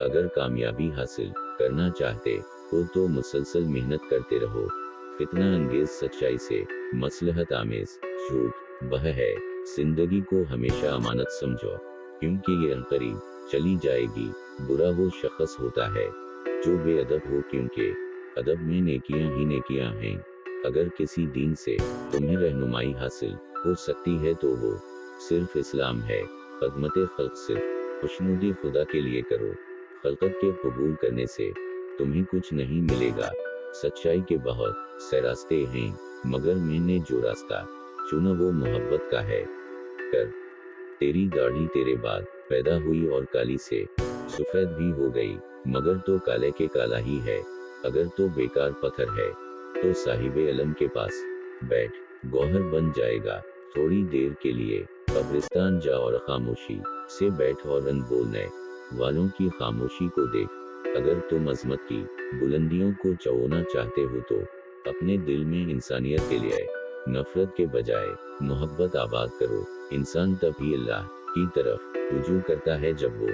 अगर कामयाबी हासिल करना चाहते हो तो मुसलसल मेहनत करते रहो। फितना अंगेज सच्चाई से मसलहत आमेज झूठ वह है। जिंदगी को हमेशा अमानत समझो, क्योंकि ये अनकरीब चली जाएगी। बुरा वो शख्स होता है जो बेअदब हो, क्योंकि अदब में नेकियां ही नेकियां हैं। अगर किसी दीन से तुम्हें रहनुमाई हासिल हो सकती है तो वो सिर्फ इस्लाम है। खदमत खल्क सिर्फ खुशनुदी खुदा के लिए करो। खलकत के कबूल करने से तुम्हें कुछ नहीं मिलेगा। सच्चाई के बहुत से रास्ते हैं, मगर मैंने जो रास्ता चुना वो मोहब्बत का है। कर तेरी दाढ़ी तेरे बाद पैदा हुई और काली से सफेद भी हो गई, मगर तो काले के काला ही है। अगर तो बेकार पत्थर है तो साहिबे अलम के पास बैठ, गौहर बन जाएगा। थोड़ी देर के लिए कब्रिस्तान जा और खामोशी से बैठ और अनबोलने वालों की खामोशी को देख। अगर तुम अजमत की बुलंदियों को चौना चाहते हो तो अपने दिल में इंसानियत के लिए नफरत के बजाय मोहब्बत आबाद करो। इंसान तभी अल्लाह की तरफ रुजू करता है जब वो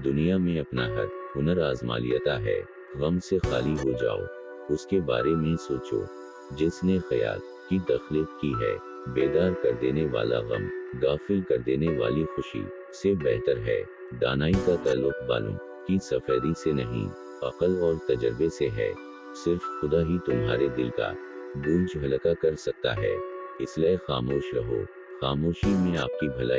दुनिया में अपना हर हुनर आजमा लेता है। गम से खाली हो जाओ, उसके बारे में सोचो जिसने ख्याल की तख्लीक की है। बेदार कर देने वाला गम गाफिल कर देने वाली खुशी से बेहतर है। दानाई का ताल्लुक बालों की सफेदी से नहीं, अकल और तजर्बे से है। सिर्फ खुदा ही तुम्हारे दिल का बोझ हल्का कर सकता है। इसलिए खामोश रहो, खामोशी में आपकी भलाई